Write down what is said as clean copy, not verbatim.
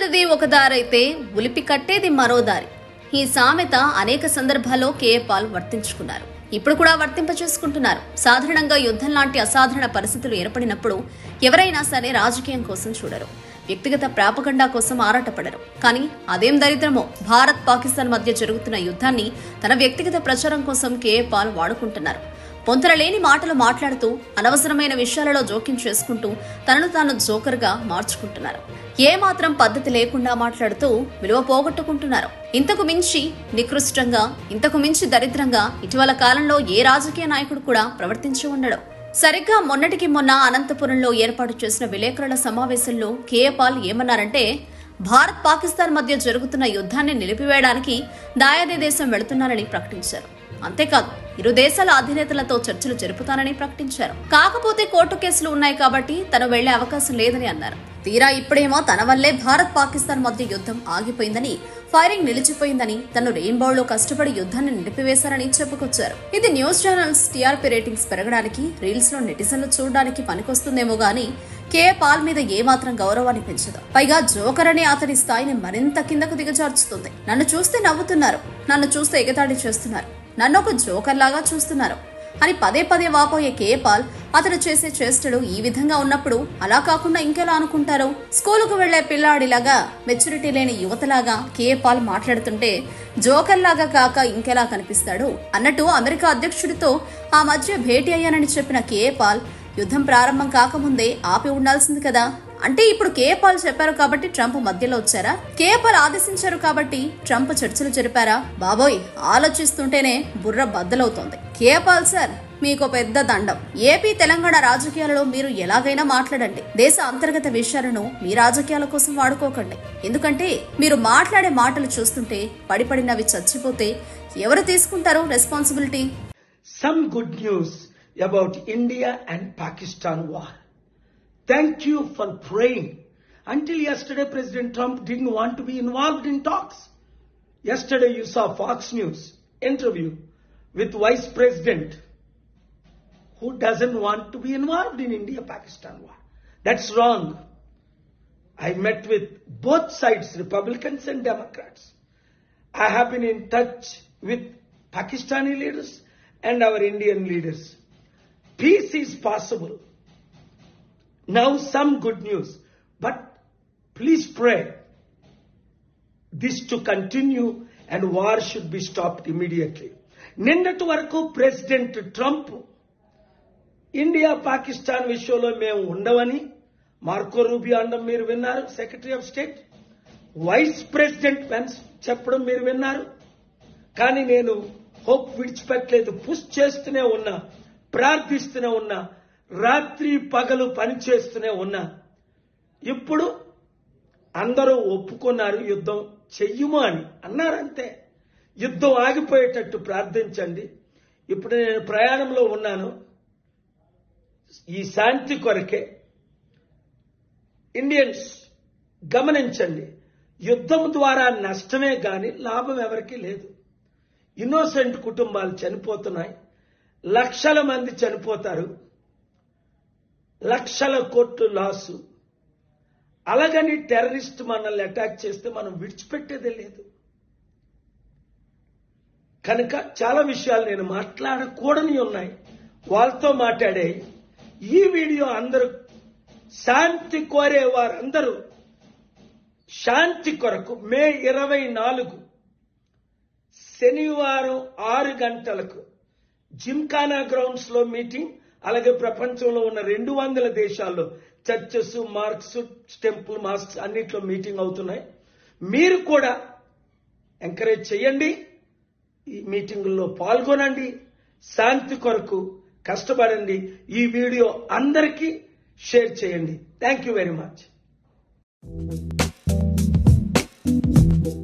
చెప్పేది ఒక దారైతే ఉలిపి కట్టేది మరో దారి. ఈ సామెత అనేక సందర్భాల్లో కేఏ పాల్ వర్తించుకున్నారు. ఇప్పుడు కూడా వర్తింపచేసుకుంటున్నారు. సాధారణంగా యుద్ధం లాంటి అసాధారణ పరిస్థితులు ఏర్పడినప్పుడు ఎవరైనా సరే రాజకీయం కోసం చూడరు, వ్యక్తిగత ప్రాపగండా కోసం ఆరాటపడరు. కానీ అదేం దరిద్రమో, భారత్ పాకిస్తాన్ మధ్య జరుగుతున్న యుద్ధాన్ని తన వ్యక్తిగత ప్రచారం కోసం కేఏ పాల్ వాడుకుంటున్నారు. పొంతరలేని మాటలు మాట్లాడుతూ, అనవసరమైన విషయాలలో జోక్యం చేసుకుంటూ తనను తాను జోకర్గా మార్చుకుంటున్నారు. ఏమాత్రం పద్ధతి లేకుండా మాట్లాడుతూ విలువ పోగొట్టుకుంటున్నారు. ఇంతకు మించి నికృష్టంగా, ఇంతకు మించి దరిద్రంగా ఇటీవల కాలంలో ఏ రాజకీయ నాయకుడు కూడా ప్రవర్తించి ఉండడు. సరిగ్గా మొన్నటికి మొన్న అనంతపురంలో ఏర్పాటు చేసిన విలేకరుల సమావేశంలో కేఏ పాల్ ఏమన్నారంటే, భారత్ పాకిస్తాన్ మధ్య జరుగుతున్న యుద్ధాన్ని నిలిపివేయడానికి దాయాది దేశం వెళుతున్నారని ప్రకటించారు. అంతేకాదు, ఇరు దేశాల అధినేతలతో చర్చలు జరుపుతానని ప్రకటించారు. కాకపోతే కోర్టు కేసులు ఉన్నాయి కాబట్టి తను వెళ్లే అవకాశం లేదని అన్నారు. తీరా ఇప్పుడేమో తన వల్లే భారత్ పాకిస్తాన్ మధ్య యుద్ధం ఆగిపోయిందని, ఫైరింగ్ నిలిచిపోయిందని, తను రెయిన్బోలో కష్టపడి యుద్ధాన్ని నిలిపివేశారని చెప్పుకొచ్చారు. ఇది న్యూస్ ఛానల్స్ టీఆర్పీ రేటింగ్స్ పెరగడానికి, రీల్స్ లో నెటిజన్లు చూడడానికి పనికొస్తుందేమో గానీ కేఏ పాల్ మీద ఏమాత్రం గౌరవాన్ని పెంచదు. పైగా జోకర్ అనే అతని స్థాయిని మరింత కిందకు దిగజార్చుతుంది. నన్ను చూస్తే నవ్వుతున్నారు, నన్ను చూస్తే ఎగతాళి చేస్తున్నారు, నన్ను ఒక జోకర్ లాగా చూస్తున్నారు అని పదే పదే వాపోయే కేఏ పాల్ అతడు చేసే చేష్టలు ఈ విధంగా ఉన్నప్పుడు అలా కాకుండా ఇంకెలా అనుకుంటారు? స్కూలుకు వెళ్లే పిల్లాడిలాగా, మెచ్యూరిటీ లేని యువతలాగా కేఏ పాల్ మాట్లాడుతుంటే జోకర్ లాగా కాక ఇంకెలా కనిపిస్తాడు అన్నట్టు అమెరికా అధ్యక్షుడితో ఆ మధ్య భేటీ అయ్యానని చెప్పిన కేఏ పాల్ యుద్ధం ప్రారంభం కాకముందే ఆపి ఉండాల్సింది కదా. అంటే ఇప్పుడు కేఏ పాల్ చెప్పారు కాబట్టి ట్రంప్ మధ్యలో వచ్చారా? కేఏ పాల్ ఆదేశించారు కాబట్టి ట్రంప్ చర్చలు జరిపారా? బాబోయ్, ఆలోచిస్తుంటేనే బుర్ర బద్దలవుతోంది. కేఏ పాల్ సార్, మీకు పెద్ద దండం. ఏపీ తెలంగాణ రాజకీయాలలో మీరు ఎలాగైనా మాట్లాడండి, దేశ అంతర్గత విషయాలను మీ రాజకీయాల కోసం వాడుకోకండి. ఎందుకంటే మీరు మాట్లాడే మాటలు చూస్తుంటే పడిపడినవి చచ్చిపోతే ఎవరు తీసుకుంటారు responsibility? Some good news about India and Pakistan war. Thank you for praying. Until yesterday, President Trump didn't want to be involved in talks. Yesterday, you saw Fox News interview with Vice President who doesn't want to be involved in India-Pakistan war. That's wrong. I met with both sides, Republicans and Democrats. I have been in touch with Pakistani leaders and our Indian leaders. Peace is possible. Now some good news, but please pray this to continue and war should be stopped immediately. నిన్నటి వరకు president Trump India Pakistan విషయంలో మేము ఉండవని Marco Rubio అనడం మీరు విన్నారు, secretary of state. Vice president Pence చెప్పడం మీరు విన్నారు. కానీ నేను హోప్ విడిచిపెట్టలేదు, పుష్ చేస్తూనే ఉన్నా, ప్రార్థిస్తూనే ఉన్నా, రాత్రి పగలు పనిచేస్తూనే ఉన్నా. ఇప్పుడు అందరూ ఒప్పుకున్నారు, యుద్ధం చెయ్యము అని అన్నారంతే. యుద్ధం ఆగిపోయేటట్టు ప్రార్థించండి. ఇప్పుడు నేను ప్రయాణంలో ఉన్నాను ఈ శాంతి కొరకే. ఇండియన్స్ గమనించండి, యుద్ధం ద్వారా నష్టమే గాని లాభం ఎవరికీ లేదు. ఇన్నోసెంట్ కుటుంబాలు చనిపోతున్నాయి, లక్షల మంది చనిపోతారు, లక్షల కోట్లు లాసు. అలాగని టెర్రరిస్ట్ మనల్ని అటాక్ చేస్తే మనం విడిచిపెట్టేదే లేదు. కనుక చాలా విషయాలు నేను మాట్లాడకూడని ఉన్నాయి, వాళ్ళతో మాట్లాడే. ఈ వీడియో అందరూ శాంతి కోరే వారందరూ శాంతి కొరకు మే 24 శనివారం 6 గంటలకు జిమ్ఖానా గ్రౌండ్స్ లో మీటింగ్, అలాగే ప్రపంచంలో ఉన్న 200 దేశాల్లో చర్చెస్, మార్క్స్, టెంపుల్, మాస్క్స్ అన్నిట్లో మీటింగ్ అవుతున్నాయి. మీరు కూడా ఎంకరేజ్ చేయండి, ఈ మీటింగుల్లో పాల్గొనండి, శాంతి కొరకు కష్టపడండి. ఈ వీడియో అందరికీ షేర్ చేయండి. Thank you very much.